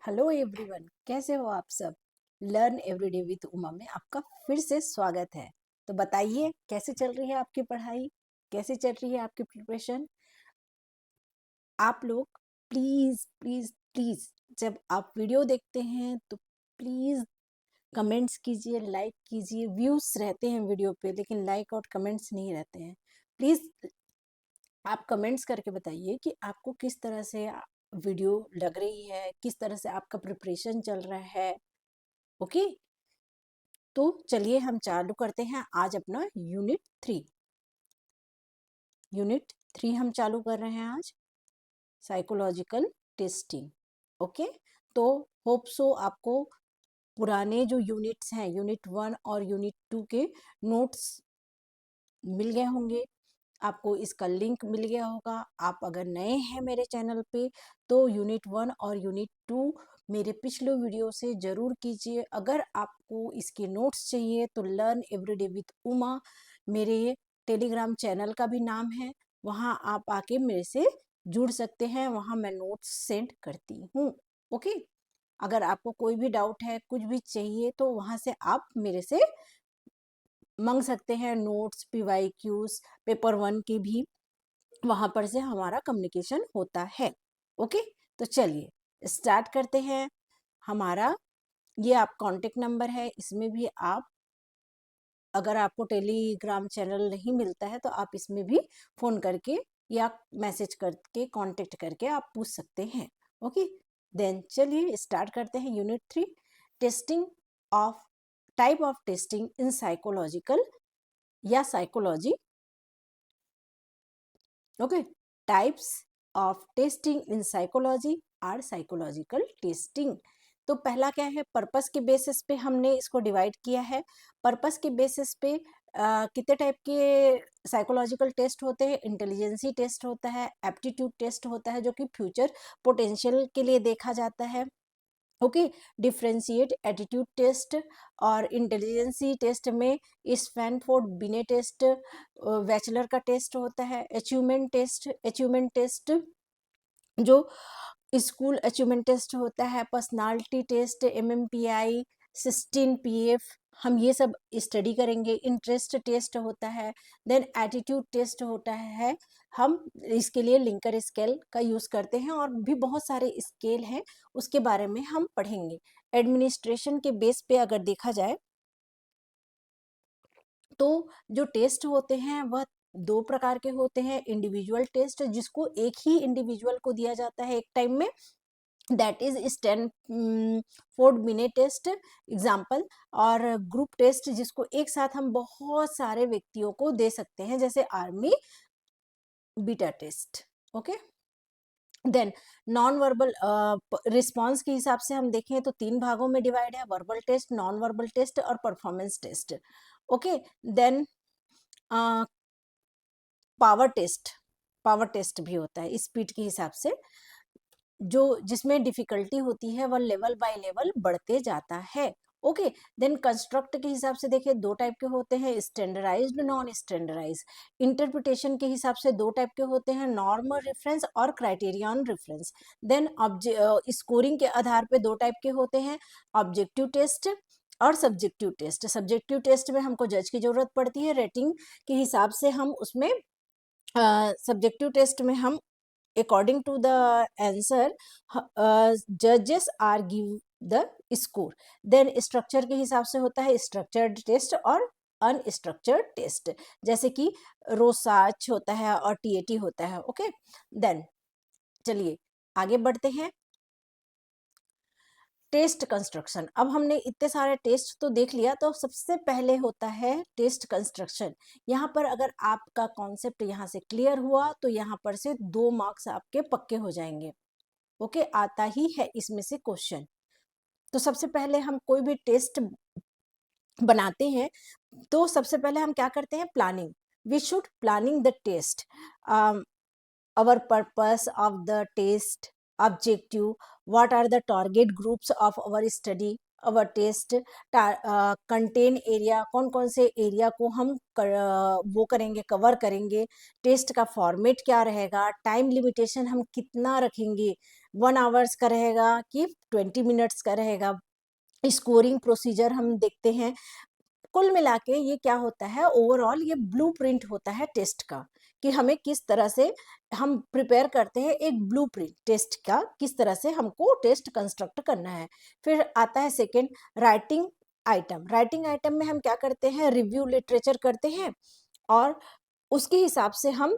Hello everyone, कैसे हो आप सब। लर्न एवरीडे विद उमा में आपका फिर से स्वागत है। तो बताइए कैसे चल रही है आपकी पढ़ाई, कैसे चल रही है आपकी प्रिपरेशन। आप लोग प्लीज प्लीज प्लीज जब आप वीडियो देखते हैं तो प्लीज कमेंट्स कीजिए, लाइक कीजिए। व्यूज रहते हैं वीडियो पे लेकिन लाइक और कमेंट्स नहीं रहते हैं। प्लीज आप कमेंट्स करके बताइए कि आपको किस तरह से वीडियो लग रही है, किस तरह से आपका प्रिपरेशन चल रहा है। ओके, तो चलिए हम चालू करते हैं आज अपना यूनिट 3 हम चालू कर रहे हैं आज, साइकोलॉजिकल टेस्टिंग। ओके, तो होप सो आपको पुराने जो यूनिट्स हैं, यूनिट 1 और यूनिट 2 के नोट्स मिल गए होंगे, आपको इसका लिंक मिल गया होगा। आप अगर नए हैं मेरे चैनल पे तो यूनिट 1 और यूनिट 2 मेरे पिछले वीडियो से जरूर कीजिए। अगर आपको इसके नोट्स चाहिए तो लर्न एवरीडे विद उमा मेरे टेलीग्राम चैनल का भी नाम है, वहाँ आप आके मेरे से जुड़ सकते हैं, वहाँ मैं नोट्स सेंड करती हूँ। ओके, अगर आपको कोई भी डाउट है, कुछ भी चाहिए तो वहाँ से आप मेरे से मांग सकते हैं नोट्स, PYQs, पेपर 1 की भी वहां पर से हमारा कम्युनिकेशन होता है। ओके, तो चलिए स्टार्ट करते हैं। हमारा ये आप कांटेक्ट नंबर है, इसमें भी आप अगर आपको टेलीग्राम चैनल नहीं मिलता है तो आप इसमें भी फोन करके या मैसेज करके कांटेक्ट करके आप पूछ सकते हैं। ओके, देन चलिए स्टार्ट करते हैं unit 3, testing of type of testing in psychological या psychology. Okay, types of testing in psychology are psychological testing. तो पहला क्या है, पर्पस के बेसिस पे हमने इसको डिवाइड किया है। पर्पस के बेसिस पे कितने टाइप के साइकोलॉजिकल टेस्ट होते हैं। इंटेलिजेंसी टेस्ट होता है, एप्टीट्यूड टेस्ट होता है जो कि फ्यूचर पोटेंशियल के लिए देखा जाता है। ओके, डिफरेंशिएट एटीट्यूड टेस्ट और इंटेलिजेंसी टेस्ट में स्टैनफोर्ड बिने टेस्ट, बैचलर का टेस्ट होता है। अचीवमेंट टेस्ट जो स्कूल अचीवमेंट टेस्ट होता है। पर्सनालिटी टेस्ट, MMPI, 16 PF, हम ये सब स्टडी करेंगे। इंटरेस्ट टेस्ट होता है। देन एटीट्यूड टेस्ट होता है, हम इसके लिए लिंकर स्केल का यूज करते हैं और भी बहुत सारे स्केल हैं, उसके बारे में हम पढ़ेंगे। एडमिनिस्ट्रेशन के बेस पे अगर देखा जाए तो जो टेस्ट होते हैं वह 2 प्रकार के होते हैं। इंडिविजुअल टेस्ट जिसको एक ही इंडिविजुअल को दिया जाता है एक टाइम में, दैट इज स्टैनफोर्ड बिने टेस्ट एग्जाम्पल। और ग्रुप टेस्ट जिसको एक साथ हम बहुत सारे व्यक्तियों को दे सकते हैं, जैसे army beta test. Okay, then non verbal response के हिसाब से हम देखें तो 3 भागों में डिवाइड है, verbal test, non verbal test और performance test. Okay, then power test भी होता है स्पीड के हिसाब से, जो जिसमें डिफिकल्टी होती है वह लेवल बाय लेवल बढ़ते जाता है। ओके, देन कंस्ट्रक्ट के हिसाब से देखिए 2 टाइप के होते हैं, स्टैंडर्डाइज्ड, नॉन स्टैंडर्डाइज। इंटरप्रिटेशन के हिसाब से 2 टाइप के होते हैं, नॉर्मल रेफरेंस और क्राइटेरियन रेफरेंस। देन स्कोरिंग के आधार पे 2 टाइप के होते हैं, ऑब्जेक्टिव टेस्ट और सब्जेक्टिव टेस्ट। सब्जेक्टिव टेस्ट में हमको जज की जरूरत पड़ती है, रेटिंग के हिसाब से हम उसमें सब्जेक्टिव टेस्ट में हम according to the answer judges are give the score। then structure के हिसाब से होता है structured टेस्ट और अनस्ट्रक्चर्ड टेस्ट, जैसे कि रोसाच होता है और TAT होता है। ओके, देन चलिए आगे बढ़ते हैं। टेस्ट कंस्ट्रक्शन, अब हमने इतने सारे टेस्ट तो देख लिया, तो सबसे पहले होता है टेस्ट कंस्ट्रक्शन। यहाँ पर अगर आपका कॉन्सेप्ट यहाँ से क्लियर हुआ तो यहाँ पर से 2 मार्क्स आपके पक्के हो जाएंगे। ओके, आता ही है इसमें से क्वेश्चन। तो सबसे पहले हम कोई भी टेस्ट बनाते हैं तो सबसे पहले हम क्या करते हैं, planning. We should planning the test, our purpose of the test, objective, what are the target groups of our study, our test, contain area, कौन कौन से एरिया को हम वो करेंगे, कवर करेंगे, टेस्ट का फॉर्मेट क्या रहेगा, टाइम लिमिटेशन हम कितना रखेंगे, 1 आवर्स का रहेगा कि 20 मिनट्स का रहेगा। स्कोरिंग प्रोसीजर हम देखते हैं। कुल मिला के ये क्या होता है, ओवरऑल ये ब्लूप्रिंट होता है टेस्ट का, कि हमें किस तरह से हम प्रिपेयर करते हैं एक ब्लूप्रिंट टेस्ट का, किस तरह से हमको टेस्ट कंस्ट्रक्ट करना है। फिर आता है second, writing item. Writing item में हम क्या करते हैं, रिव्यू लिटरेचर करते हैं और उसके हिसाब से हम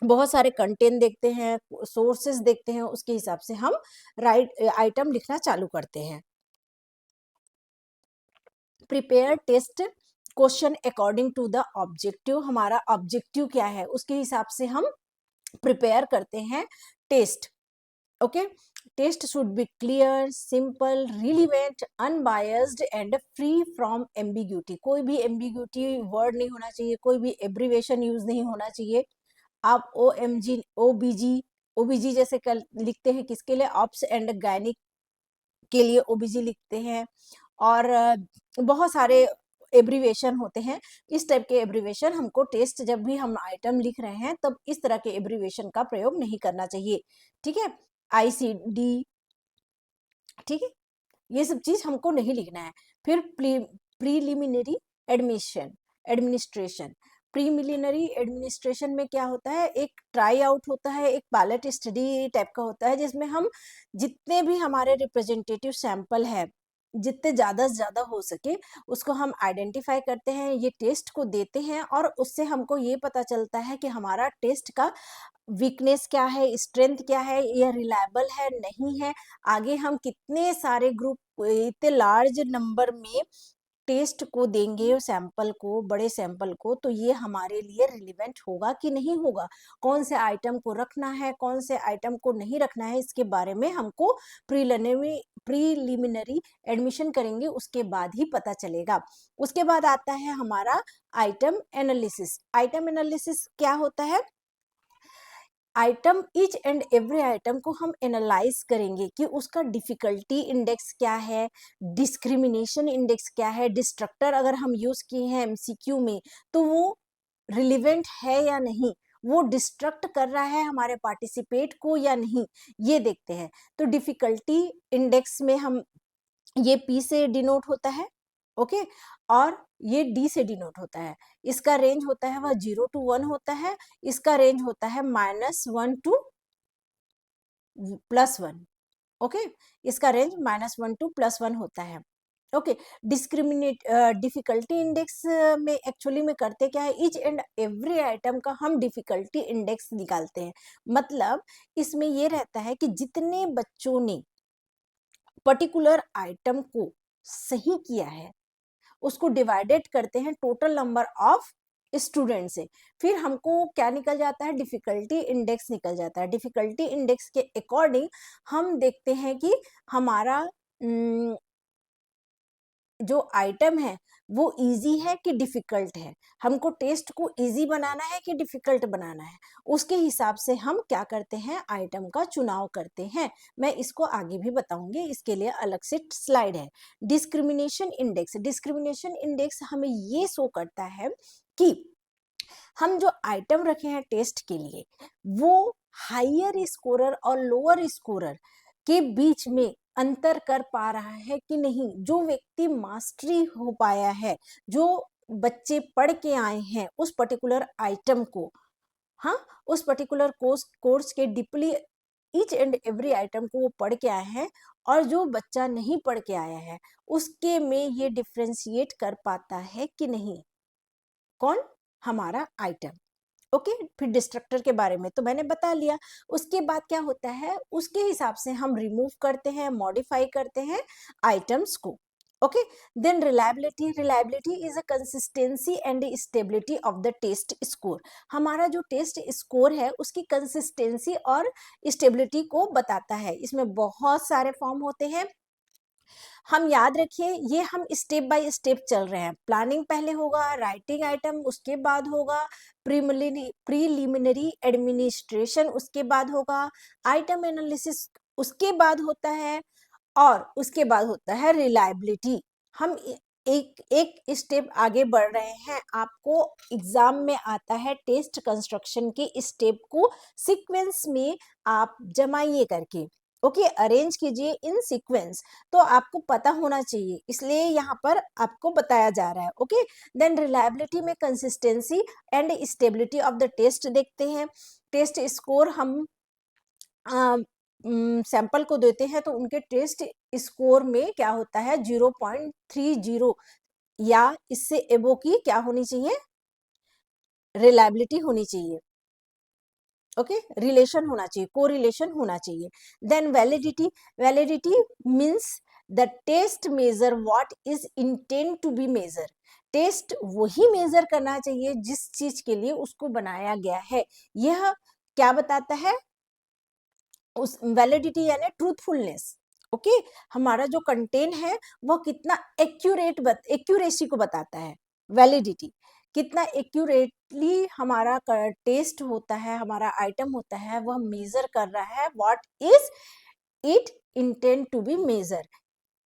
बहुत सारे कंटेंट देखते हैं, सोर्सेस देखते हैं, उसके हिसाब से हम आइटम लिखना चालू करते हैं। Prepare test question according to the objective. हमारा ऑब्जेक्टिव क्या है उसके हिसाब से हम प्रिपेयर करते हैं test. Okay, test should be clear, simple, relevant, unbiased and free from ambiguity. कोई भी एम्बिग्यूटी वर्ड नहीं होना चाहिए, कोई भी एब्रीवेशन यूज नहीं होना चाहिए। आप OMG, OBG जैसे लिखते हैं किसके लिए, ऑप्स एंड गायनिक के लिए OBG लिखते हैं, और बहुत सारे एब्रीवेशन होते हैं। इस टाइप के एब्रीवेशन हमको टेस्ट, जब भी हम आइटम लिख रहे हैं तब इस तरह के एब्रीवेशन का प्रयोग नहीं करना चाहिए। ठीक है, ICD, ठीक है, ये सब चीज हमको नहीं लिखना है। फिर प्रीलिमिनरी एडमिनिस्ट्रेशन। प्रीलिमिनरी एडमिनिस्ट्रेशन में क्या होता है, एक ट्राई आउट होता है, एक पायलट स्टडी टाइप का होता है, जिसमें हम जितने भी हमारे रिप्रेजेंटेटिव सैंपल है, जितने ज्यादा से ज्यादा हो सके उसको हम आइडेंटिफाई करते हैं, ये टेस्ट को देते हैं, और उससे हमको ये पता चलता है कि हमारा टेस्ट का वीकनेस क्या है, स्ट्रेंथ क्या है, यह रिलायबल है नहीं है। आगे हम कितने सारे ग्रुप, इतने लार्ज नंबर में टेस्ट को देंगे सैंपल को, बड़े सैंपल को, तो ये हमारे लिए रिलेवेंट होगा कि नहीं होगा, कौन से आइटम को रखना है, कौन से आइटम को नहीं रखना है, इसके बारे में हमको प्रीलिमिनरी एडमिशन करेंगे उसके बाद ही पता चलेगा। उसके बाद आता है हमारा आइटम एनालिसिस। आइटम एनालिसिस क्या होता है, item, each and every item को हम एनालाइज करेंगे कि उसका डिफिकल्टी इंडेक्स क्या है, डिस्क्रिमिनेशन इंडेक्स क्या है, डिस्ट्रक्टर अगर हम यूज किए हैं MCQ में तो वो रिलीवेंट है या नहीं, वो डिस्ट्रक्ट कर रहा है हमारे पार्टिसिपेट को या नहीं, ये देखते हैं। तो डिफिकल्टी इंडेक्स में हम, ये P से डिनोट होता है, ओके, और ये D से डिनोट होता है। इसका रेंज होता है वह 0 to 1 होता है, इसका रेंज होता है -1 to +1। ओके, इसका रेंज -1 to +1 होता है। ओके, डिफिकल्टी इंडेक्स में एक्चुअली में करते क्या है, ईच एंड एवरी आइटम का हम डिफिकल्टी इंडेक्स निकालते हैं। मतलब इसमें ये रहता है कि जितने बच्चों ने पर्टिकुलर आइटम को सही किया है उसको डिवाइडेड करते हैं टोटल नंबर ऑफ स्टूडेंट से, फिर हमको क्या निकल जाता है, डिफिकल्टी इंडेक्स निकल जाता है। डिफिकल्टी इंडेक्स के अकॉर्डिंग हम देखते हैं कि हमारा जो आइटम है वो इजी है कि डिफिकल्ट है, हमको टेस्ट को इजी बनाना है कि डिफिकल्ट बनाना है, उसके हिसाब से हम क्या करते हैं, आइटम का चुनाव करते हैं। मैं इसको आगे भी बताऊंगी, इसके लिए अलग से स्लाइड है। Discrimination index. डिस्क्रिमिनेशन इंडेक्स हमें ये शो करता है कि हम जो आइटम रखे हैं टेस्ट के लिए वो हायर स्कोरर और लोअर स्कोरर के बीच में अंतर कर पा रहा है कि नहीं। जो व्यक्ति मास्टरी हो पाया है, जो बच्चे पढ़ के आए हैं उस पर्टिकुलर आइटम को, हाँ, उस पर्टिकुलर कोर्स के deeply each and every item को वो पढ़ के आए हैं, और जो बच्चा नहीं पढ़ के आया है उसके में ये डिफ्रेंशिएट कर पाता है कि नहीं, कौन, हमारा आइटम। ओके, फिर डिस्ट्रक्टर के बारे में तो मैंने बता लिया। उसके बाद क्या होता है, उसके हिसाब से हम रिमूव करते हैं, मॉडिफाई करते हैं आइटम्स को। Okay, then reliability. Reliability is a consistency and stability of the test score. हमारा जो टेस्ट स्कोर है उसकी कंसिस्टेंसी और स्टेबिलिटी को बताता है। इसमें बहुत सारे फॉर्म होते हैं, हम याद रखिए ये हम स्टेप बाय स्टेप चल रहे हैं। प्लानिंग पहले होगा, राइटिंग आइटम उसके बाद होगा, प्रीलिमिनरी एडमिनिस्ट्रेशन उसके बाद होगा, आइटम एनालिसिस उसके बाद होता है, और उसके बाद होता है रिलायबिलिटी। हम एक एक स्टेप आगे बढ़ रहे हैं। आपको एग्जाम में आता है टेस्ट कंस्ट्रक्शन के स्टेप को सीक्वेंस में आप जमाइए करके, ओके, अरेंज कीजिए इन सीक्वेंस, तो आपको पता होना चाहिए, इसलिए यहाँ पर आपको बताया जा रहा है। ओके, देन रिलायबिलिटी में consistency and stability of the test देखते हैं। टेस्ट स्कोर हम सैंपल को देते हैं तो उनके टेस्ट स्कोर में क्या होता है, 0.30 या इससे एबो की क्या होनी चाहिए, रिलायबिलिटी होनी चाहिए। ओके, रिलेशन होना चाहिए, कोरिलेशन होना चाहिए। Then validity, validity means the test measure what is intend to be measure. Test वही मेजर करना चाहिए जिस चीज के लिए उसको बनाया गया है। यह क्या बताता है, उस वैलिडिटी यानी ट्रूथफुलनेस। ओके, हमारा जो कंटेंट है वह कितना एक्यूरेसी को बताता है। वैलिडिटी कितना एक्यूरेटली हमारा टेस्ट होता है, हमारा आइटम होता है, वह मेजर कर रहा है what is it intend to be measure.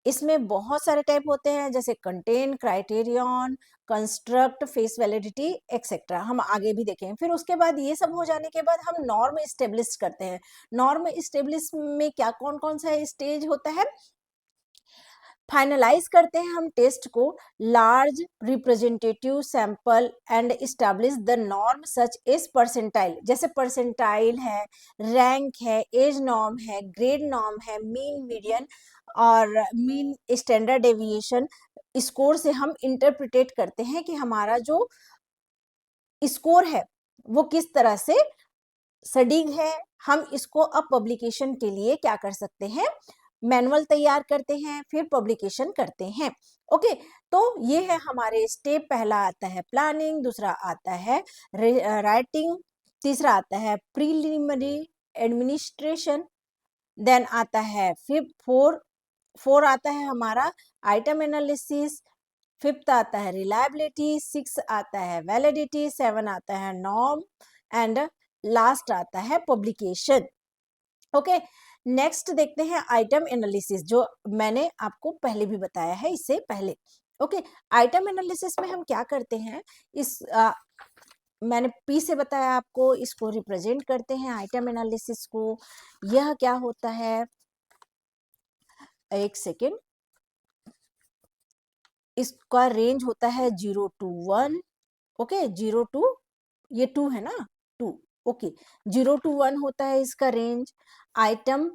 इसमें बहुत सारे टाइप होते हैं, जैसे content, criterion, construct, face validity etcetera, हम आगे भी देखें। फिर उसके बाद ये सब हो जाने के बाद हम नॉर्म इस्टेब्लिश करते हैं। नॉर्म इस्टेब्लिश में क्या कौन कौन सा स्टेज होता है, फाइनलाइज करते हैं हम टेस्ट को, large representative sample and establish the norm such as percentile, जैसे परसेंटाइल है, रैंक है, एज नॉर्म है, ग्रेड नॉर्म है, मीन, मीडियन और मीन स्टैंडर्ड डेविएशन। स्कोर से हम इंटरप्रिटेट करते हैं कि हमारा जो स्कोर है वो किस तरह से सडीग है। हम इसको अब पब्लिकेशन के लिए क्या कर सकते हैं, मैनुअल तैयार करते हैं, फिर पब्लिकेशन करते हैं। ओके, तो ये है हमारे स्टेप। पहला आता है प्लानिंग, दूसरा आता है राइटिंग, तीसरा आता है प्रीलिमिनरी एडमिनिस्ट्रेशन, देन आता है फोर आता है हमारा आइटम एनालिसिस, फिफ्थ आता है रिलायबिलिटी, सिक्स आता है वैलिडिटी, सेवन आता है नॉर्म एंड लास्ट आता है पब्लिकेशन। ओके, नेक्स्ट देखते हैं आइटम एनालिसिस, जो मैंने आपको पहले भी बताया है इससे पहले। ओके, आइटम एनालिसिस में हम क्या करते हैं, इस मैंने पी से बताया आपको, इसको रिप्रेजेंट करते हैं आइटम एनालिसिस को। यह क्या होता है, एक सेकेंड, इसका रेंज होता है 0 to 1। ओके, 0 to, ये 2 है ना, 2। ओके, 0 to 1 होता है इसका रेंज। आइटम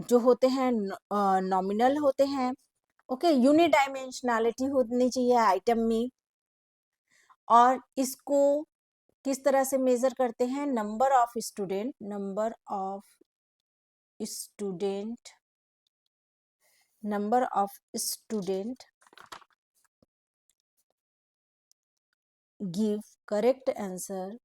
जो होते हैं नॉमिनल होते हैं। ओके, यूनिडायमेंशनैलिटी होनी चाहिए आइटम में। और इसको किस तरह से मेजर करते हैं, number of student, number of student give correct answer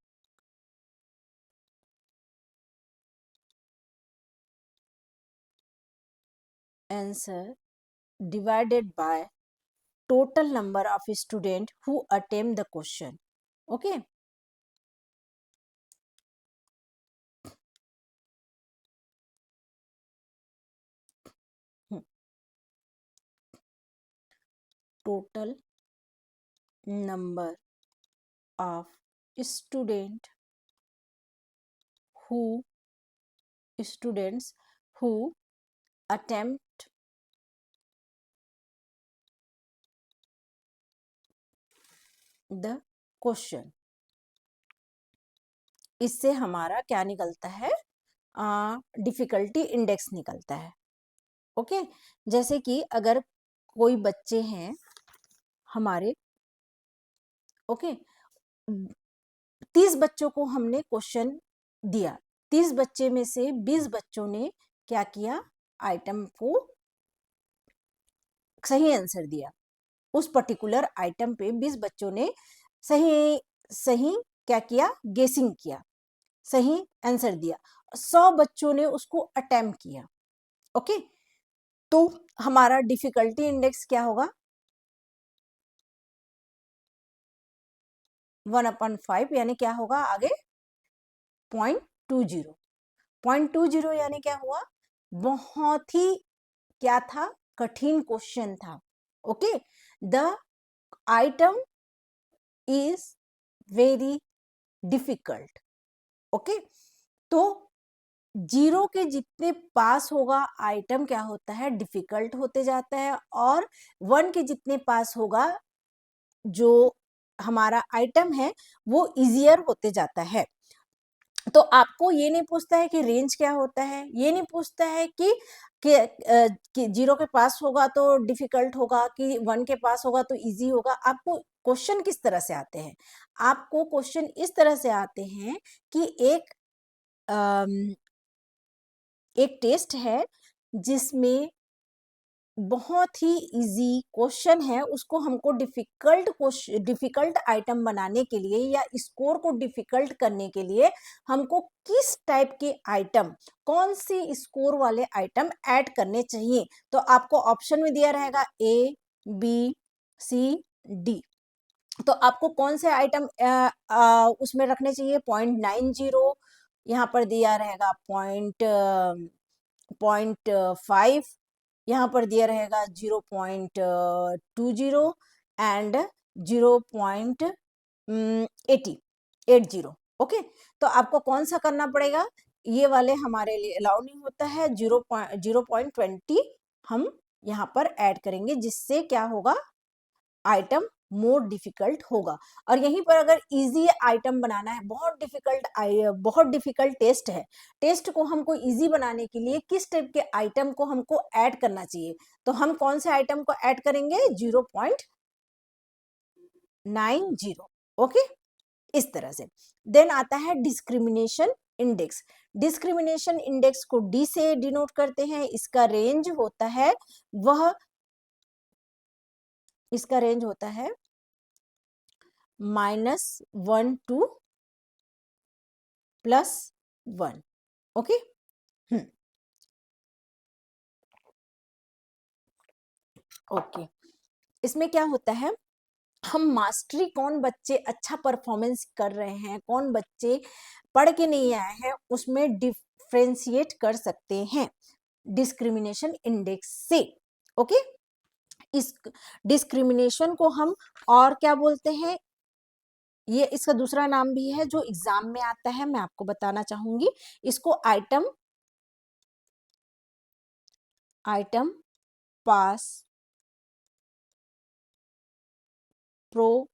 divided by total number of student who attempt the question. Okay, total number of student who students who attempt the question। इससे हमारा क्या निकलता है, difficulty index निकलता है। Okay, जैसे कि अगर कोई बच्चे हैं हमारे, ओके, 30 बच्चों को हमने क्वेश्चन दिया, 30 बच्चे में से 20 बच्चों ने क्या किया, आइटम को सही आंसर दिया। उस पर्टिकुलर आइटम पे 20 बच्चों ने सही सही क्या किया, गेसिंग किया, सही आंसर दिया। 100 बच्चों ने उसको अटेम्प्ट किया। ओके, तो हमारा डिफिकल्टी इंडेक्स क्या होगा, 1/5, यानी क्या होगा आगे, 0.20। 0.20 यानी क्या हुआ, बहुत ही क्या था, कठिन क्वेश्चन था। Okay, the item is very difficult. Okay, तो जीरो के जितने पास होगा आइटम क्या होता है, डिफिकल्ट होते जाता है, और 1 के जितने पास होगा जो हमारा आइटम है वो इजियर होते जाता है। तो आपको ये नहीं पूछता है कि रेंज क्या होता है, ये नहीं पूछता है कि 0 के पास होगा तो डिफिकल्ट होगा, कि 1 के पास होगा तो इजी होगा। आपको क्वेश्चन किस तरह से आते हैं? आपको क्वेश्चन इस तरह से आते हैं कि अम, एक टेस्ट है जिसमें बहुत ही इजी क्वेश्चन है, उसको हमको डिफिकल्ट आइटम बनाने के लिए या स्कोर को डिफिकल्ट करने के लिए हमको किस टाइप के आइटम, कौन से स्कोर वाले आइटम ऐड करने चाहिए। तो आपको ऑप्शन में दिया रहेगा ए, बी, सी, डी। तो आपको कौन से आइटम उसमें रखने चाहिए? 0.90, यहाँ पर दिया रहेगा पॉइंट 5, यहाँ पर दिया रहेगा 0.20 एंड 0.80। ओके, तो आपको कौन सा करना पड़ेगा? ये वाले हमारे लिए अलाउ नहीं होता है। 0.20 हम यहाँ पर ऐड करेंगे, जिससे क्या होगा, आइटम मोर डिफिकल्ट होगा। और यहीं पर अगर इजी आइटम बनाना है, बहुत डिफिकल्ट टेस्ट है, टेस्ट को हमको इजी बनाने के लिए किस टाइप के आइटम को हमको ऐड करना चाहिए, तो हम कौन से आइटम को ऐड करेंगे? 0.90। ओके, इस तरह से। देन आता है डिस्क्रिमिनेशन इंडेक्स। डिस्क्रिमिनेशन इंडेक्स को डी से डिनोट करते हैं। इसका रेंज होता है -1 to +1। Okay, okay. इसमें क्या होता है, हम मास्टरी, कौन बच्चे अच्छा परफॉर्मेंस कर रहे हैं, कौन बच्चे पढ़ के नहीं आए हैं, उसमें डिफ्रेंशिएट कर सकते हैं डिस्क्रिमिनेशन इंडेक्स से। ओके, इस डिस्क्रिमिनेशन को हम और क्या बोलते हैं, ये इसका दूसरा नाम भी है जो एग्जाम में आता है, मैं आपको बताना चाहूंगी। इसको आइटम पास प्रो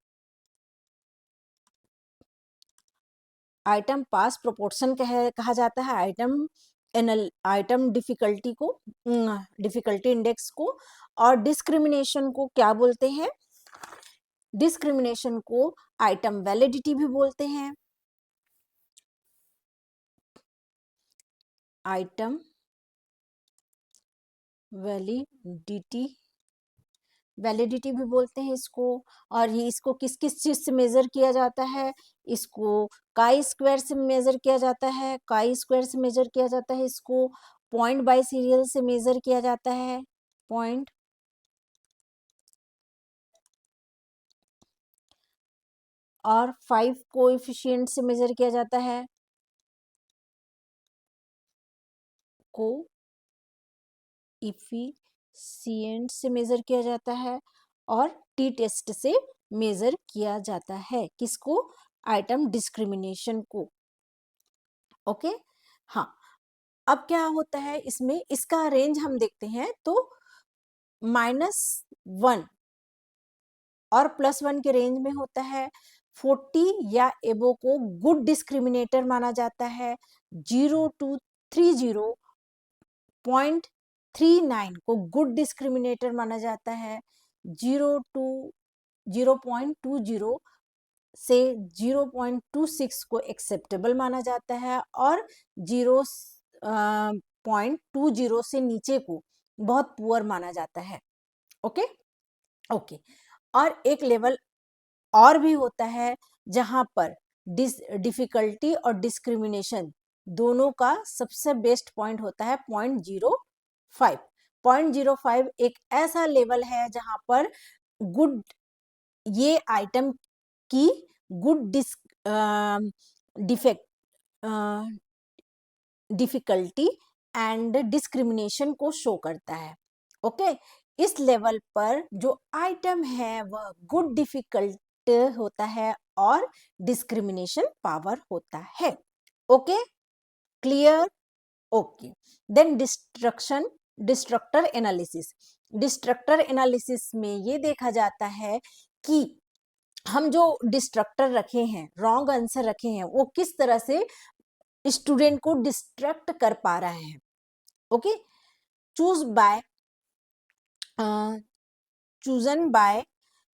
आइटम पास प्रोपोर्शन कहा जाता है। आइटम डिफिकल्टी इंडेक्स को। और डिस्क्रिमिनेशन को क्या बोलते हैं? डिस्क्रिमिनेशन को आइटम वैलिडिटी भी बोलते हैं। आइटम वैलिडिटी भी बोलते हैं इसको। और ये इसको किस किस चीज से मेजर किया जाता है? इसको काई स्क्वायर से मेजर किया जाता है। इसको पॉइंट बाय सीरियल से मेजर किया जाता है। पॉइंट और 5 कोएफिशिएंट से मेजर किया जाता है। कोएफिशिएंट से मेजर किया जाता है। और टी टेस्ट से मेजर किया जाता है। किसको? आइटम डिस्क्रिमिनेशन को। ओके, हाँ। अब क्या होता है इसमें, इसका रेंज हम देखते हैं तो -1 और +1 के रेंज में होता है। 40 या एबो को गुड डिस्क्रिमिनेटर माना जाता है। 0 to 30 0.39 को गुड डिस्क्रिमिनेटर माना जाता है। 0.20 से 0.26 को एक्सेप्टेबल माना जाता है। और 0.20 से नीचे को बहुत पुअर माना जाता है। Okay, okay. और एक लेवल और भी होता है जहां पर डिफिकल्टी और डिस्क्रिमिनेशन दोनों का सबसे बेस्ट पॉइंट होता है 0.05। 0.05 एक ऐसा लेवल है जहां पर गुड ये आइटम की good defect difficulty and discrimination को शो करता है। ओके, इस लेवल पर जो आइटम है वह गुड डिफिकल्ट होता है और डिस्क्रिमिनेशन पावर होता है। Okay, clear? Okay, then distractor analysis. Distractor analysis में ये देखा जाता है कि हम जो डिस्ट्रक्टर रखे हैं, रॉन्ग आंसर रखे हैं, वो किस तरह से स्टूडेंट को डिस्ट्रैक्ट कर पा रहे हैं। Okay, choose by chosen by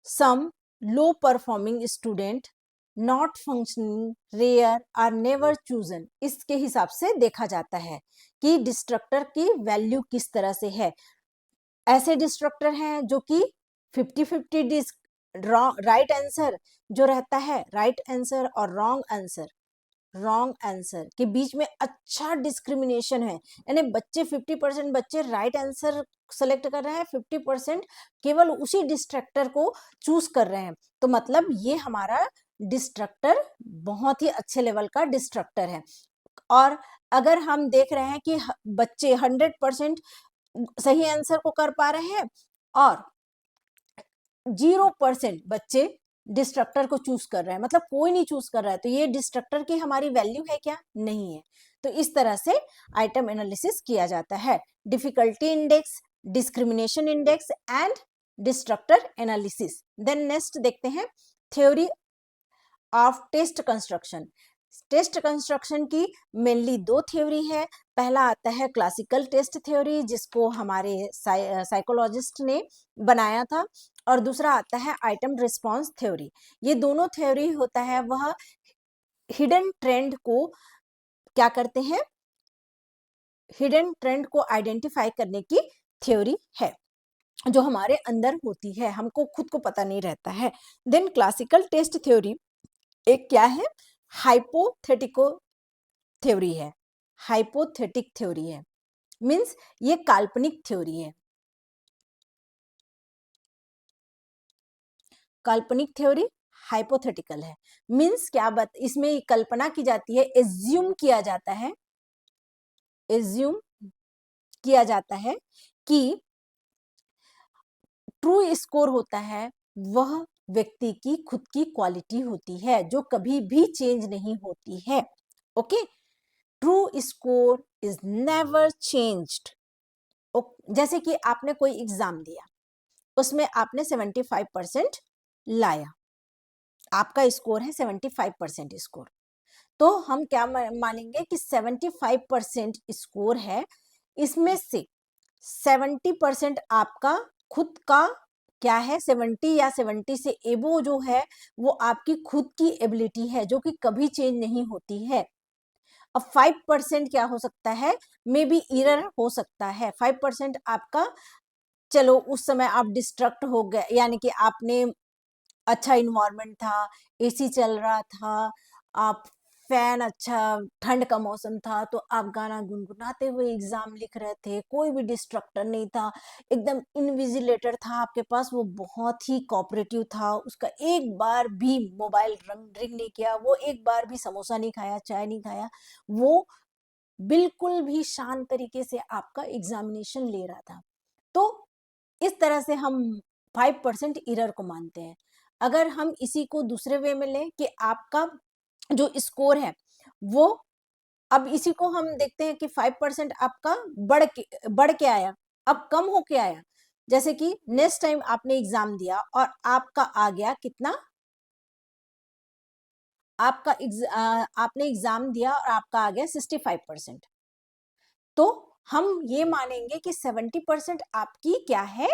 some low performing student, not functioning, rare or never chosen। इसके हिसाब से देखा जाता है कि डिस्ट्रक्टर की वैल्यू किस तरह से है। ऐसे डिस्ट्रक्टर हैं जो कि 50-50 राइट आंसर जो रहता है, राइट आंसर और रॉन्ग आंसर के बीच में अच्छा डिस्क्रिमिनेशन है, यानी बच्चे 50% बच्चे राइट आंसर सेलेक्ट कर रहे हैं, 50% केवल उसी डिस्ट्रक्टर को चूज कर रहे हैं। तो मतलब ये हमारा डिस्ट्रक्टर बहुत ही अच्छे लेवल का डिस्ट्रक्टर है। और अगर हम देख रहे हैं कि बच्चे 100% सही आंसर को कर पा रहे हैं और 0% बच्चे डिस्ट्रक्टर को चूज कर रहे हैं, मतलब कोई नहीं चूज कर रहा है, तो ये डिस्ट्रक्टर की हमारी वैल्यू है क्या? नहीं है। तो इस तरह से आइटम एनालिसिस किया जाता है। Difficulty index, discrimination index and distractor analysis. Then next देखते हैं theory of test construction. Test construction की मेनली दो थ्योरी है। पहला आता है क्लासिकल टेस्ट थ्योरी, जिसको हमारे साइकोलॉजिस्ट ने बनाया था, और दूसरा आता है आइटम रिस्पांस थ्योरी। ये दोनों थ्योरी होता है वह हिडन ट्रेंड को क्या करते हैं, हिडन ट्रेंड को आइडेंटिफाई करने की थ्योरी है, जो हमारे अंदर होती है, हमको खुद को पता नहीं रहता है। देन क्लासिकल टेस्ट थ्योरी एक क्या है, हाइपोथेटिको थ्योरी है। हाइपोथेटिक थ्योरी है, मीन्स ये काल्पनिक थ्योरी है। काल्पनिक थ्योरी हाइपोथेटिकल है, मीन्स क्या बात, इसमें कल्पना की जाती है, एज्यूम किया जाता है, एज्यूम किया जाता है कि ट्रू स्कोर होता है वह व्यक्ति की खुद की क्वालिटी होती है, जो कभी भी चेंज नहीं होती है। Okay, true score is never changed. जैसे कि आपने कोई एग्जाम दिया, उसमें आपने 75% लाया, आपका स्कोर है 75% स्कोर, तो हम क्या मानेंगे कि 75% स्कोर है, इसमें से 70% आपका खुद का क्या है, 70 या 70 से एबो जो है वो आपकी खुद की एबिलिटी है, जो कि कभी चेंज नहीं होती है। अब 5% क्या हो सकता है, मे बी एरर हो सकता है। 5% आपका, चलो उस समय आप डिस्ट्रक्ट हो गए, यानी कि आपने अच्छा इन्वायरमेंट था, एसी चल रहा था, आप फैन, अच्छा ठंड का मौसम था, तो आप गाना गुनगुनाते हुए एग्जाम लिख रहे थे, कोई भी डिस्ट्रक्टर नहीं था, एकदम इन्विजिलेटर था आपके पास, वो बहुत ही कोऑपरेटिव था, उसका एक बार भी मोबाइल रिंग नहीं किया, वो एक बार भी समोसा नहीं खाया, चाय नहीं खाया, वो बिल्कुल भी शांत तरीके से आपका एग्जामिनेशन ले रहा था। तो इस तरह से हम 5% एरर को मानते हैं। अगर हम इसी को दूसरे वे में लें कि आपका जो स्कोर है वो, अब इसी को हम देखते हैं कि 5% आपका बढ़ के आया, अब कम होके आया। जैसे कि नेक्स्ट टाइम आपने एग्जाम दिया और आपका आ गया कितना, आपने एग्जाम दिया और आपका आ गया 65%, तो हम ये मानेंगे कि 70% आपकी क्या है,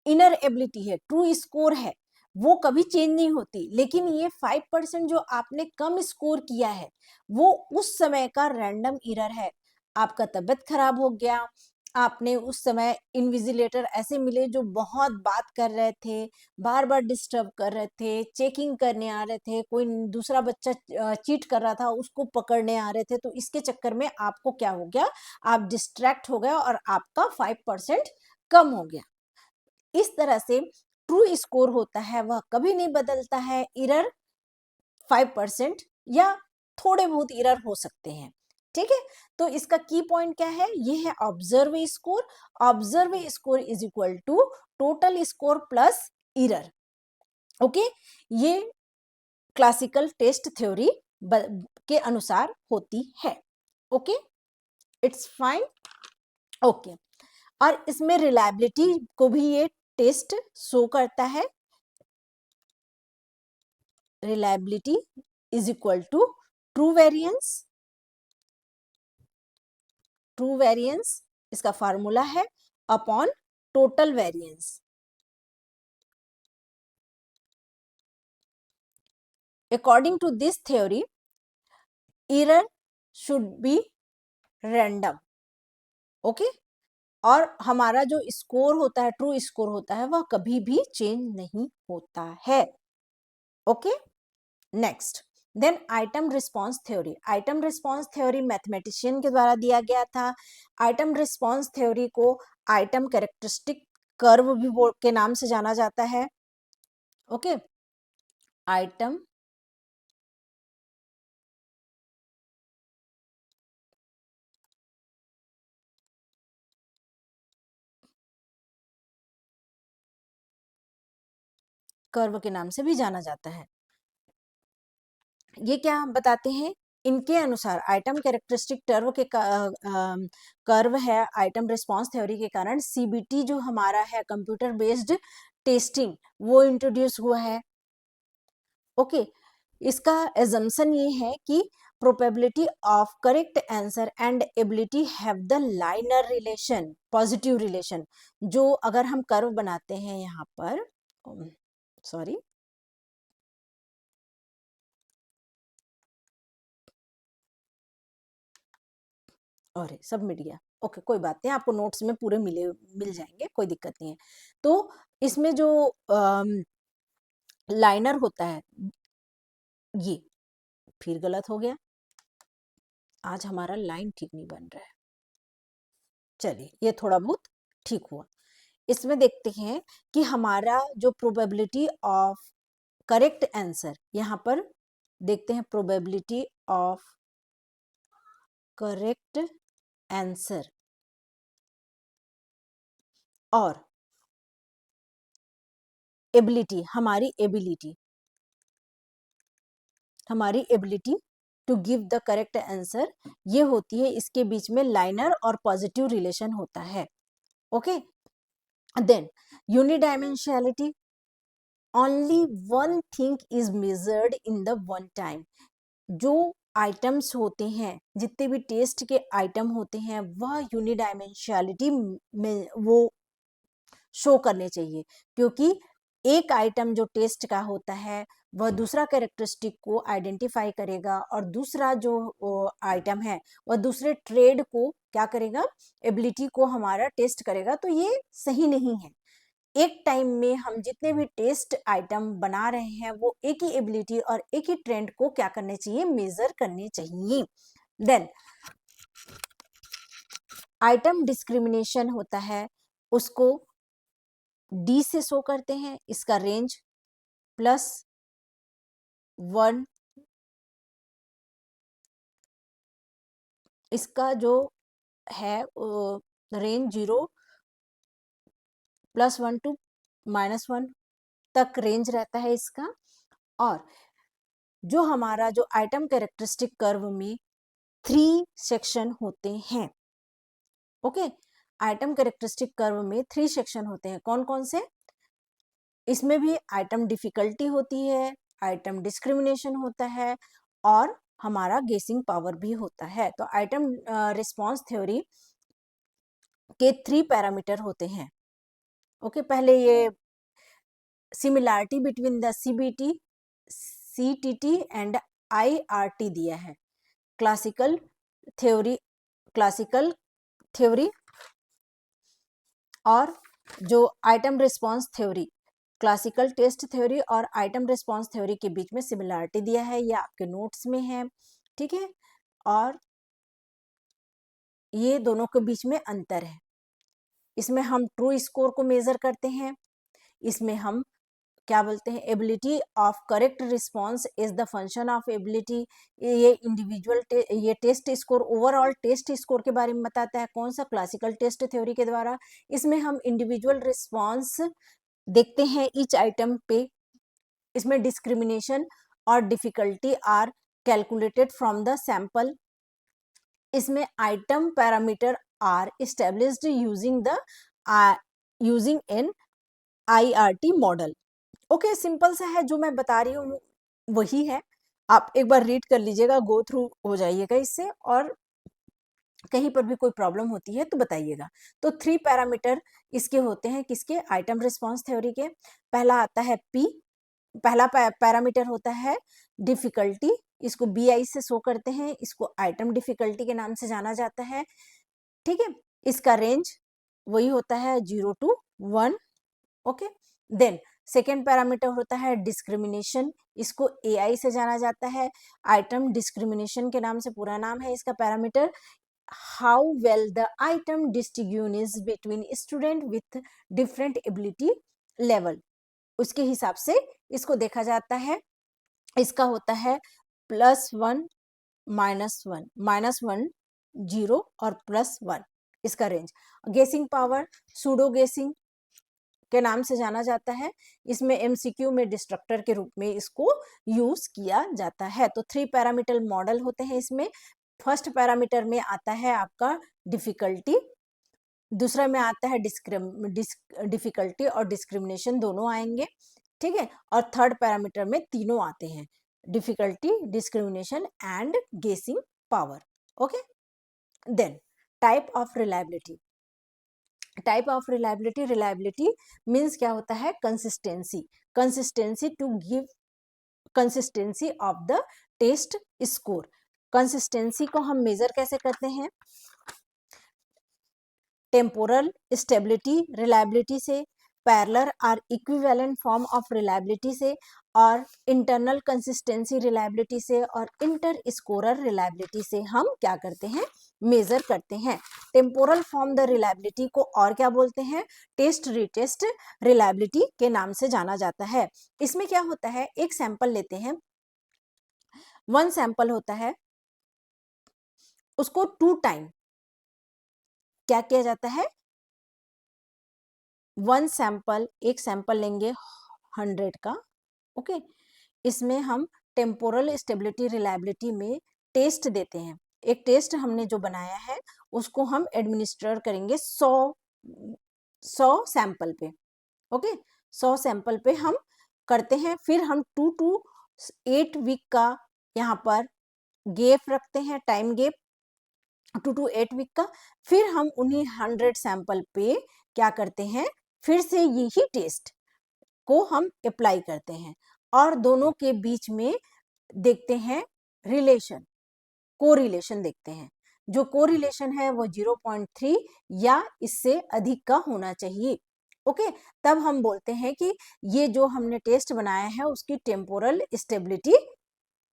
इनर एबिलिटी है, ट्रू स्कोर है, वो कभी चेंज नहीं होती। लेकिन ये 5% जो आपने कम स्कोर किया है, वो उस समय का रैंडम एरर है। आपका तबीयत खराब हो गया, आपने उस समय इन्विजिलेटर ऐसे मिले जो बहुत बात कर रहे थे, बार बार डिस्टर्ब कर रहे थे, चेकिंग करने आ रहे थे, कोई दूसरा बच्चा चीट कर रहा था उसको पकड़ने आ रहे थे, तो इसके चक्कर में आपको क्या हो गया, आप डिस्ट्रैक्ट हो गए और आपका 5% कम हो गया। इस तरह से ट्रू स्कोर होता है वह कभी नहीं बदलता है, एरर 5% या थोड़े बहुत एरर हो सकते हैं। ठीक है, तो इसका की पॉइंट क्या है, ये है observe score. Observe score is equal to total score plus error. Okay, ये क्लासिकल टेस्ट थ्योरी के अनुसार होती है। Okay, it's fine, okay. और इसमें रिलायबिलिटी को भी ये टेस्ट शो करता है। Reliability is equal to true variance, true variance इसका फार्मूला है upon total variance. According to this theory, error should be random, okay. और हमारा जो स्कोर होता है, ट्रू स्कोर होता है, वह कभी भी चेंज नहीं होता है, okay. Next, then item response theory. Item response theory mathematician के द्वारा दिया गया था। आइटम रिस्पॉन्स थ्योरी को आइटम कैरेक्टरिस्टिक कर्व भी के नाम से जाना जाता है, ओके। आइटम कर्व के नाम से भी जाना जाता है। ये क्या बताते हैं, इनके अनुसार आइटम कैरेक्टरिस्टिक कर्व है आइटम रिस्पांस थ्योरी के कारण सीबीटी जो हमारा है कंप्यूटर बेस्ड टेस्टिंग वो इंट्रोड्यूस हुआ है, ओके। इसका एजम्पशन ये है कि probability of correct answer and ability have the liner relation, positive relation. जो अगर हम कर्व बनाते हैं यहाँ पर, सॉरी, और सब मिल गया, ओके, कोई बात नहीं, आपको नोट्स में पूरे मिल जाएंगे, कोई दिक्कत नहीं है। तो इसमें जो लाइनर होता है, ये फिर गलत हो गया, आज हमारा लाइन ठीक नहीं बन रहा है, चलिए ये थोड़ा बहुत ठीक हुआ। इसमें देखते हैं कि हमारा जो प्रोबेबिलिटी ऑफ करेक्ट आंसर, यहाँ पर देखते हैं प्रोबेबिलिटी ऑफ करेक्ट आंसर और एबिलिटी, हमारी ability to give the correct answer, ये होती है, इसके बीच में लाइनर और पॉजिटिव रिलेशन होता है, okay. Then unidimensionality, only one thing is measured in the one time. जो आइटम्स होते हैं, जितने भी टेस्ट के आइटम होते हैं, वह यूनिडायमेंशनलिटी में वो शो करने चाहिए, क्योंकि एक आइटम जो टेस्ट का होता है वह दूसरा कैरेक्टरिस्टिक को आइडेंटिफाई करेगा और दूसरा जो आइटम है वह दूसरे ट्रेड को क्या करेगा, एबिलिटी को हमारा टेस्ट करेगा। तो ये सही नहीं है। एक टाइम में हम जितने भी टेस्ट आइटम बना रहे हैं वो एक ही एबिलिटी और एक ही ट्रेंड को क्या करने चाहिए, मेजर करने चाहिए। देन आइटम डिस्क्रिमिनेशन होता है, उसको डी से शो करते हैं, इसका रेंज +1, इसका जो है रेंज 0 +1 टू -1 तक रेंज रहता है इसका। और जो हमारा जो आइटम कैरेक्टरिस्टिक कर्व में 3 सेक्शन होते हैं, ओके। आइटम कैरेक्टरिस्टिक कर्व में 3 सेक्शन होते हैं, कौन कौन से, इसमें भी आइटम डिफिकल्टी होती है, आइटम डिस्क्रिमिनेशन होता है और हमारा गेसिंग पावर भी होता है। तो आइटम रिस्पांस थ्योरी के 3 पैरामीटर होते हैं, ओके। पहले ये similarity between the CBT, CTT and IRT दिया है। क्लासिकल थ्योरी, क्लासिकल थ्योरी और जो item response theory, classical test theory और आइटम रिस्पांस थ्योरी के बीच में सिमिलैरिटी दिया है, ये आपके नोट्स में है, ठीक है। और ये दोनों के बीच में अंतर है, इसमें हम ट्रू स्कोर को मेजर करते हैं, इसमें हम क्या बोलते हैं, ability of correct response is the function of ability. ये इंडिविजुअल ये test score overall test score के बारे में बताता है, कौन सा, क्लासिकल टेस्ट थ्योरी के द्वारा। इसमें हम इंडिविजुअल रिस्पांस देखते हैं ईच आइटम पे, इसमें डिस्क्रिमिनेशन और difficulty are calculated from the sample, इसमें item parameter are established using an IRT model. Okay, simple सा है, जो मैं बता रही हूँ वही है। आप एक बार रीड कर लीजिएगा, गो थ्रू हो जाइएगा इससे, और कहीं पर भी कोई प्रॉब्लम होती है तो बताइएगा। तो 3 पैरामीटर इसके होते हैं, किसके? आइटम रिस्पांस थ्योरी के। पहला आता है पी, पहला पैरामीटर होता है डिफिकल्टी, इसको BI से शो करते हैं, इसको आइटम डिफिकल्टी के नाम से जाना जाता है। ठीक है, इसका रेंज वही होता है 0 to 1। Okay, then second parameter होता है डिस्क्रिमिनेशन, इसको AI से जाना जाता है। आइटम डिस्क्रिमिनेशन के नाम से पूरा नाम है इसका parameter. how well the item distinguishes between student with different ability level, उसके हिसाब से इसको देखा जाता है। इसका होता है +1, -1, -1, 0 और +1 इसका रेंज। गेसिंग पावर सूडो गेसिंग के नाम से जाना जाता है। इसमें MCQ में डिस्ट्रक्टर के रूप में इसको यूज किया जाता है। तो 3 पैरामीटर मॉडल होते हैं इसमें। फर्स्ट पैरामीटर में आता है आपका डिफिकल्टी, दूसरा में आता है डिफिकल्टी और डिस्क्रिमिनेशन दोनों आएंगे। ठीक है, और थर्ड पैरामीटर में तीनों आते हैं, difficulty, discrimination and guessing power. Okay, then type of reliability. Type of reliability, reliability means क्या होता है? Consistency, consistency to give consistency of the test score. Consistency को हम मेजर कैसे करते हैं? टेम्पोरल स्टेबिलिटी रिलायबिलिटी से, पैरेलल और इक्विवेलेंट फॉर्म ऑफ रिलायबिलिटी से, और इंटरनल कंसिस्टेंसी रिलायबिलिटी से, और इंटर स्कोरर रिलायबिलिटी से हम क्या करते हैं? मेजर करते हैं। टेम्पोरल फॉर्म द रिलायबिलिटी को और क्या बोलते हैं? टेस्ट रिटेस्ट रिलायबिलिटी के नाम से जाना जाता है। इसमें क्या होता है? एक सैंपल लेते हैं, 1 सैंपल होता है, उसको 2 टाइम क्या किया जाता है? 1 सैंपल, एक सैंपल लेंगे 100 का। ओके, इसमें हम टेम्पोरल स्टेबिलिटी रिलायबिलिटी में टेस्ट देते हैं। एक टेस्ट हमने जो बनाया है उसको हम एडमिनिस्टर करेंगे 100 सैंपल पे। ओके, 100 सैंपल पे हम करते हैं। फिर हम 2 to 8 वीक का यहाँ पर गैप रखते हैं, टाइम गैप 2 to 8 वीक का। फिर हम उन्हीं 100 सैंपल पे क्या करते हैं? फिर से यही टेस्ट को हम अप्लाई करते हैं, और दोनों के बीच में देखते हैं रिलेशन, कोरिलेशन देखते हैं। जो कोरिलेशन है वो 0.3 या इससे अधिक का होना चाहिए। ओके, तब हम बोलते हैं कि ये जो हमने टेस्ट बनाया है उसकी टेम्पोरल स्टेबिलिटी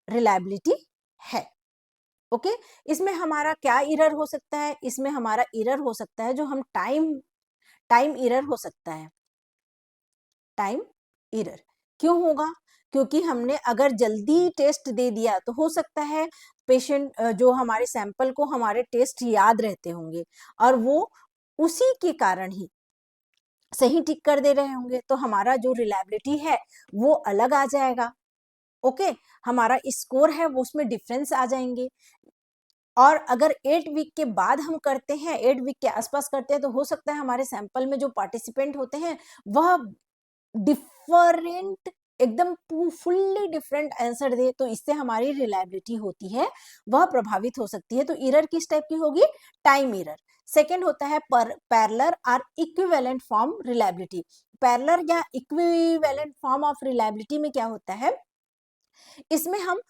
रिलायबिलिटी है। ओके, इसमें हमारा क्या एरर हो सकता है? इसमें हमारा एरर हो सकता है जो हम टाइम एरर हो सकता है। टाइम एरर क्यों होगा? क्योंकि हमने अगर जल्दी टेस्ट दे दिया तो हो सकता है पेशेंट जो हमारे सैंपल को हमारे टेस्ट याद रहते होंगे और वो उसी के कारण ही सही टिक कर दे रहे होंगे, तो हमारा जो रिलायबिलिटी है वो अलग आ जाएगा। ओके, हमारा स्कोर है वो उसमें डिफरेंस आ जाएंगे। और अगर 8 वीक के बाद हम करते हैं, 8 वीक के आसपास करते हैं, तो हो सकता है हमारे सैंपल में जो पार्टिसिपेंट होते हैं वह डिफरेंट, एकदम फुल्ली डिफरेंट आंसर दे, तो इससे हमारी रिलायबिलिटी होती है वह प्रभावित हो सकती है। तो एरर किस टाइप की होगी? Time error. सेकेंड होता है पैरेलल और इक्विवेलेंट फॉर्म रिलायबिलिटी। पैरेलल या इक्विवेलेंट फॉर्म ऑफ रिलायबिलिटी में क्या होता है? इसमें हम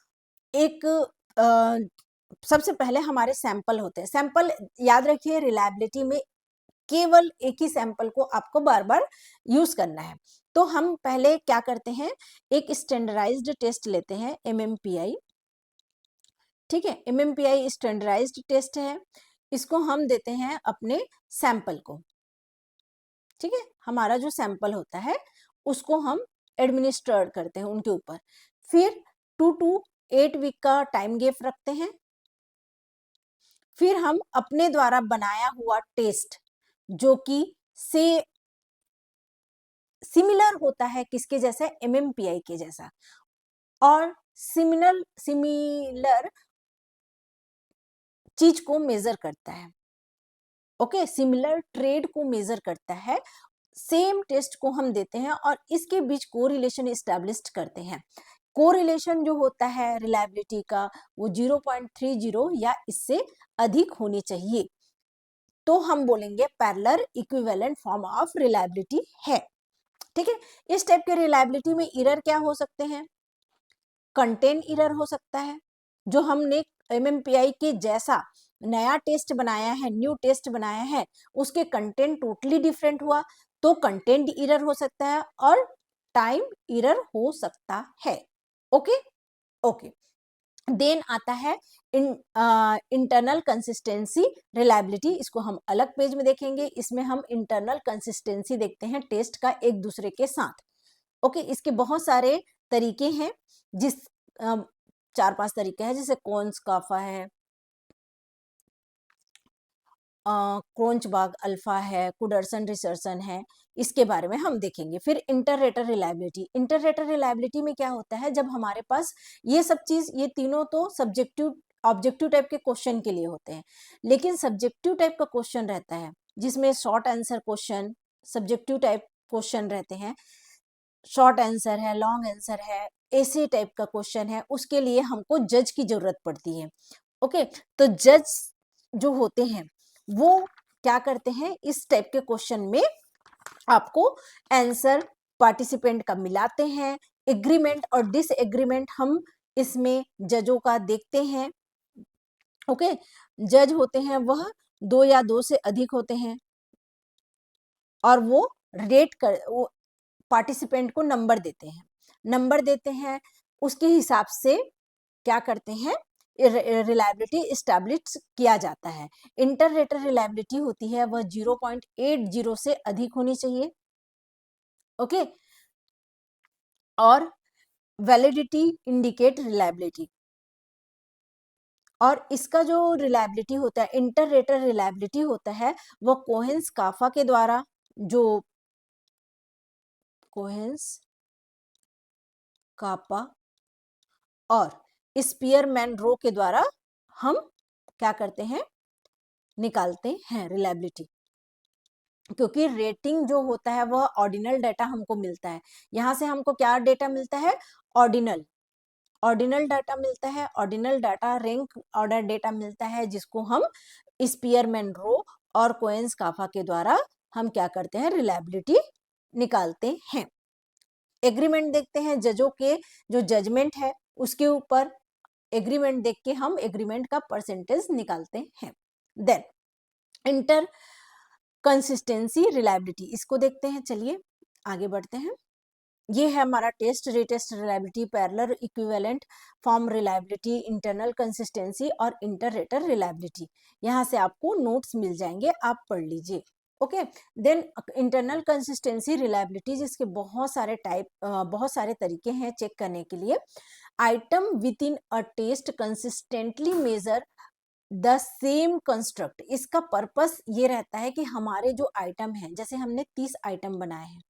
एक सबसे पहले हमारे सैंपल होते हैं। सैंपल याद रखिए, रिलायबिलिटी में केवल एक ही सैंपल को आपको बार बार यूज करना है। तो हम पहले क्या करते हैं? एक स्टैंडर्डाइज्ड टेस्ट लेते हैं, MMPI। ठीक है, MMPI स्टैंडर्डाइज्ड टेस्ट है, इसको हम देते हैं अपने सैंपल को। ठीक है, हमारा जो सैंपल होता है उसको हम एडमिनिस्ट्रेट करते हैं उनके ऊपर। फिर 2 to 8 वीक का टाइम गैप रखते हैं। फिर हम अपने द्वारा बनाया हुआ टेस्ट जो कि से सिमिलर होता है, किसके जैसा? MMPI के जैसा। और सिमिलर चीज को मेजर करता है, ओके, सिमिलर ट्रेड को मेजर करता है। सेम टेस्ट को हम देते हैं और इसके बीच कोरिलेशन एस्टैब्लिश करते हैं। कोरिलेशन जो होता है रिलायबिलिटी का वो 0.30 या इससे अधिक होनी चाहिए, तो हम बोलेंगे parallel equivalent form of reliability है। ठीक है, इस टाइप के रिलायबिलिटी में एरर क्या हो सकते हैं? कंटेंट एरर हो सकता है, जो हमने MMPI के जैसा नया टेस्ट बनाया है, न्यू टेस्ट बनाया है, उसके कंटेंट टोटली डिफरेंट हुआ तो कंटेंट एरर हो सकता है और टाइम एरर हो सकता है। ओके ओके, देन आता है इंटरनल कंसिस्टेंसी रिलायबिलिटी। इसको हम अलग पेज में देखेंगे। इसमें हम इंटरनल कंसिस्टेंसी देखते हैं टेस्ट का एक दूसरे के साथ। ओके, इसके बहुत सारे तरीके हैं, जिस 4-5 तरीके हैं, जैसे कोन्स काफा है, क्रोंचबाग अल्फा है, कुडरसन रिसर्सन है, इसके बारे में हम देखेंगे। फिर इंटररेटर रिलायबिलिटी। इंटररेटर रिलायबिलिटी में क्या होता है, जब हमारे पास ये सब चीज, ये तीनों तो सब्जेक्टिव ऑब्जेक्टिव टाइप के क्वेश्चन के लिए होते हैं, लेकिन सब्जेक्टिव टाइप का क्वेश्चन रहता है जिसमें short answer question, subjective type question रहते हैं, शॉर्ट आंसर है, लॉन्ग आंसर है, ऐसे टाइप का क्वेश्चन है, उसके लिए हमको जज की जरूरत पड़ती है। ओके, तो जज जो होते हैं वो क्या करते हैं, इस टाइप के क्वेश्चन में आपको आंसर पार्टिसिपेंट का मिलाते हैं। एग्रीमेंट और डिसएग्रीमेंट हम इसमें जजों का देखते हैं। ओके, जज होते हैं वह 2 या 2 से अधिक होते हैं और वो रेट कर, वो पार्टिसिपेंट को नंबर देते हैं, नंबर देते हैं, उसके हिसाब से क्या करते हैं, रिलायबिलिटी इस्टेब्लिश किया जाता है। इंटररेटर रिलायबिलिटी होती है वह 0.80 से अधिक होनी चाहिए। ओके, और वैलिडिटी इंडिकेट रिलायबिलिटी, और इसका जो रिलायबिलिटी होता है, इंटररेटर रिलायबिलिटी होता है, वो कोहेंस काफा के द्वारा, जो कोहेंस कापा और स्पीयरमैन रो के द्वारा हम क्या करते हैं, निकालते हैं रिलायबिलिटी। क्योंकि रेटिंग जो होता है वह ऑर्डिनल डाटा हमको मिलता है। यहाँ से हमको क्या डेटा मिलता है, ऑर्डिनल ऑर्डिनल डाटा मिलता है, ordinal data rank order data मिलता है, जिसको हम स्पीयरमैन रो और कोएंस काफा के द्वारा हम क्या करते हैं, रिलायबिलिटी निकालते हैं। एग्रीमेंट देखते हैं, जजों के जो जजमेंट है उसके ऊपर एग्रीमेंट देख के हम एग्रीमेंट का परसेंटेज निकालते हैं। देन इंटर कंसिस्टेंसी रिलायबिलिटी, इसको देखते हैं। चलिए आगे बढ़ते हैं। ये है हमारा test, retest reliability, parallel equivalent form reliability, internal consistency और इंटररेटर रिलायबिलिटी। यहाँ से आपको नोट्स मिल जाएंगे, आप पढ़ लीजिए। Okay, then internal consistency reliability, जिसके बहुत सारे टाइप, बहुत सारे तरीके हैं चेक करने के लिए। Item within a test consistently measure the same construct. इसका पर्पस ये रहता है कि हमारे जो आइटम है, जैसे हमने 30 आइटम बनाए हैं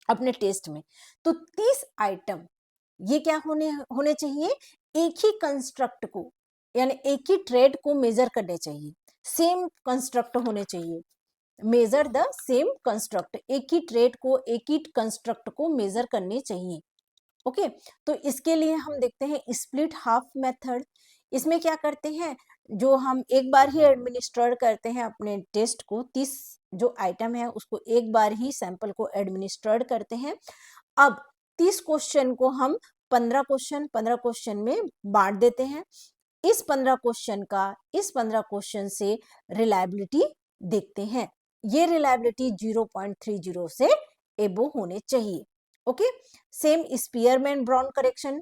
अपने टेस्ट में, तो 30 आइटम ये क्या होने चाहिए, एक ही कंस्ट्रक्ट को, यानी एक ही ट्रेड को मेजर करने चाहिए, सेम कंस्ट्रक्ट होने चाहिए। मेजर द सेम कंस्ट्रक्ट, एक ही ट्रेड को, एक ही कंस्ट्रक्ट को मेजर करने चाहिए। ओके, तो इसके लिए हम देखते हैं स्प्लिट हाफ मेथड। इसमें क्या करते हैं, जो हम एक बार ही एडमिनिस्टर करते हैं अपने टेस्ट को, 30 जो आइटम है उसको एक बार ही सैंपल को एडमिनिस्ट्रेड करते हैं। अब 30 क्वेश्चन को हम 15 क्वेश्चन में बांट देते हैं। इस 15 क्वेश्चन का इस 15 क्वेश्चन से रिलायबिलिटी देखते हैं। ये रिलायबिलिटी 0.30 से एबो होने चाहिए। Okay, same Spearman brown correction,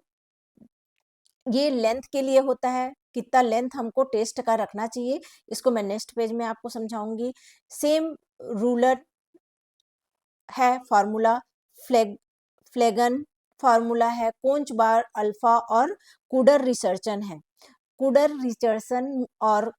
ये लेंथ के लिए होता है, कितना लेंथ हमको टेस्ट का रखना चाहिए, इसको मैं नेक्स्ट पेज में आपको समझाऊंगी। सेम रूलर है फार्मूला, फ्लेगन फार्मूला है, कोंच बार अल्फा और कुडर रिसर्चन है। कुडर रिचर्सन और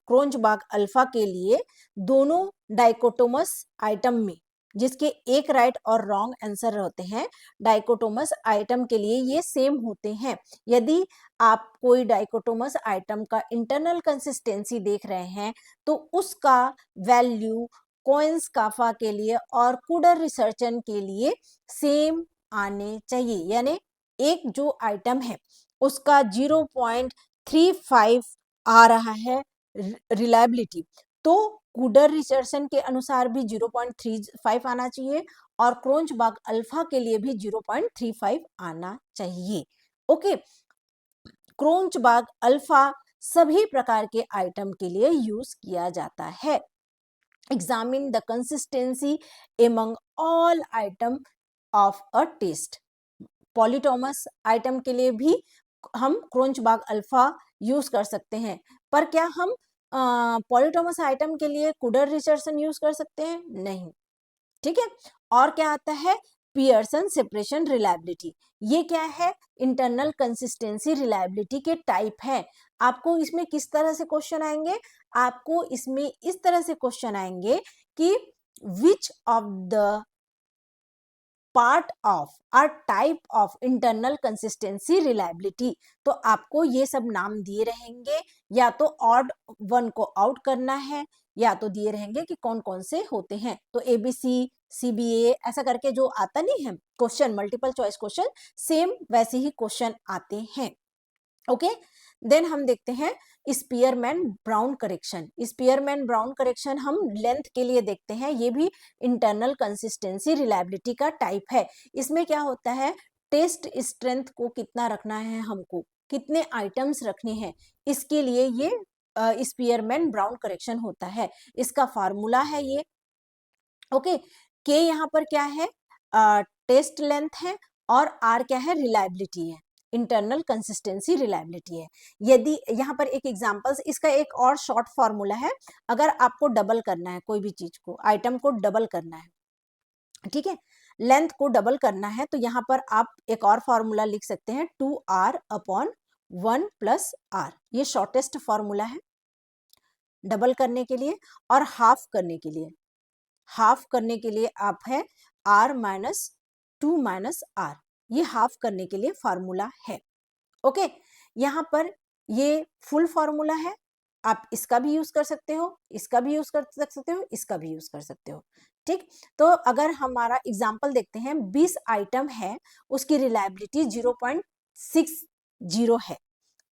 क्रोंचबाग अल्फा के लिए दोनों डाइकोटोमस आइटम में जिसके एक राइट और रॉन्ग आंसर होते हैं, डाइकोटोमस आइटम के लिए ये सेम होते हैं। यदि आप कोई डाइकोटोमस आइटम का इंटरनल कंसिस्टेंसी देख रहे हैं तो उसका वैल्यू कोइंस काफा के लिए और कुडर रिसर्चन के लिए सेम आने चाहिए, यानी एक जो आइटम है उसका 0.35 आ रहा है रिलायबिलिटी, तो कुडर रिसर्चन के अनुसार भी 0.35 आना चाहिए और क्रोन्चबार्ग अल्फा के लिए भी 0.35 आना चाहिए। ओके, क्रोन्चबार्ग अल्फा सभी प्रकार के आइटम के लिए यूज किया जाता है। Examine the consistency among all item of a test. Polytomous item के लिए भी हम क्रोन्चबार्ग अल्फा यूज कर सकते हैं, पर क्या हम पॉलीटोमस आइटम के लिए कुडर रिचर्डसन यूज कर सकते हैं? नहीं। ठीक है, और क्या आता है? Pearson separation reliability. ये क्या है? इंटरनल कंसिस्टेंसी रिलायबिलिटी के टाइप है। आपको इसमें किस तरह से क्वेश्चन आएंगे? आपको इसमें इस तरह से क्वेश्चन आएंगे कि which of the part of are type of internal consistency reliability. तो आपको ये सब नाम दिए रहेंगे, या तो ऑड वन को आउट करना है, या तो दिए रहेंगे कि कौन कौन से होते हैं। तो एबीसी, सीबीए ऐसा करके जो आता नहीं है question, multiple choice question, same वैसे ही क्वेश्चन आते हैं। ओके, देन हम देखते हैं Spearman brown correction. Spearman brown correction हम लेंथ के लिए देखते हैं, ये भी इंटरनल कंसिस्टेंसी रिलायबिलिटी का टाइप है। इसमें क्या होता है? टेस्ट स्ट्रेंथ को कितना रखना है, हमको कितने आइटम्स रखने हैं, इसके लिए ये स्पीयरमैन ब्राउन करेक्शन होता है। इसका फार्मूला है ये। ओके, के यहाँ पर क्या है? टेस्ट लेंथ है, और आर क्या है? रिलायबिलिटी है, इंटरनल कंसिस्टेंसी रिलायबिलिटी है। यदि यहाँ पर एक एग्जांपल्स, इसका एक और शॉर्ट फॉर्मूला है। अगर आपको डबल करना है कोई भी चीज को, आइटम को डबल करना है, ठीक है, लेंथ को डबल करना है, तो यहाँ पर आप एक और फॉर्मूला लिख सकते हैं, 2r अपॉन 1 प्लस आर। ये शॉर्टेस्ट फॉर्मूला है डबल करने के लिए। और हाफ करने के लिए, हाफ करने के लिए आप है r माइनस 2 माइनस आर, ये हाफ करने के लिए फार्मूला है। ओके, यहाँ पर ये फुल फार्मूला है, आप इसका भी यूज कर सकते हो, इसका भी यूज कर सकते हो, इसका भी यूज कर सकते हो। ठीक, तो अगर हमारा एग्जाम्पल देखते हैं, 20 आइटम है, उसकी रिलायबिलिटी 0.60 है,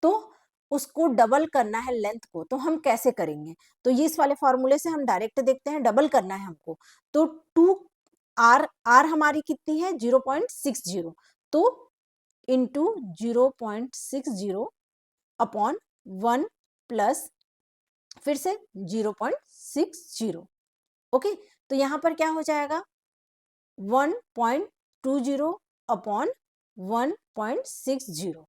तो उसको डबल करना है लेंथ को, तो हम कैसे करेंगे? तो ये इस वाले फॉर्मूले से हम डायरेक्ट देखते हैं, डबल करना है हमको, तो 2r, आर हमारी कितनी है? 0.60, तो इंटू 0.60 अपॉन 1 प्लस फिर से 0.60। ओके, तो यहाँ पर क्या हो जाएगा? 1.20 अपॉन 1.60,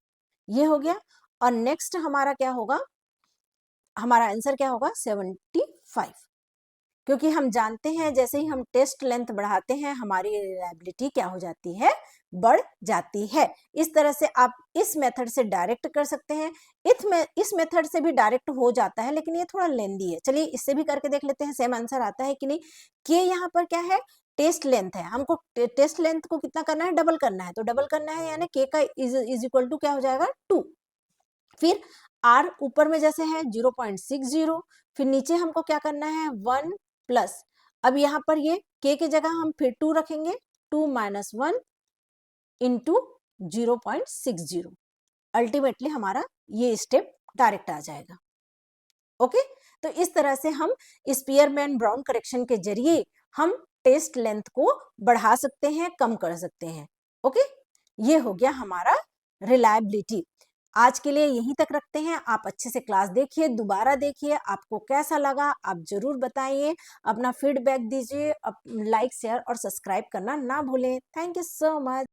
ये हो गया। और नेक्स्ट हमारा क्या होगा? हमारा आंसर क्या होगा? 75, क्योंकि हम जानते हैं जैसे ही हम टेस्ट लेंथ बढ़ाते हैं हमारी रिलायबिलिटी क्या हो जाती है? बढ़ जाती है। इस तरह से आप इस मेथड से डायरेक्ट कर सकते हैं। इस मेथड से भी डायरेक्ट हो जाता है, लेकिन ये थोड़ा लेंदी है। चलिए इससे भी करके देख लेते हैं, सेम आंसर आता है कि नहीं। के यहाँ पर क्या है? टेस्ट लेंथ है, हमको टेस्ट लेंथ को कितना करना है? डबल करना है, तो डबल करना है, यानी के का इज इक्वल टू क्या हो जाएगा? 2। फिर r ऊपर में जैसे है 0.60, फिर नीचे हमको क्या करना है? 1 प्लस, अब यहाँ पर ये k की जगह हम फिर 2 रखेंगे, 2 माइनस 1 इंटू 0.60। अल्टीमेटली हमारा ये स्टेप डायरेक्ट आ जाएगा। ओके, तो इस तरह से हम स्पीयरमैन ब्राउन करेक्शन के जरिए हम टेस्ट लेंथ को बढ़ा सकते हैं, कम कर सकते हैं। ओके, ये हो गया हमारा रिलायबिलिटी। आज के लिए यहीं तक रखते हैं। आप अच्छे से क्लास देखिए, दोबारा देखिए, आपको कैसा लगा आप जरूर बताइए, अपना फीडबैक दीजिए, लाइक शेयर और सब्सक्राइब करना ना भूलें। Thank you so much.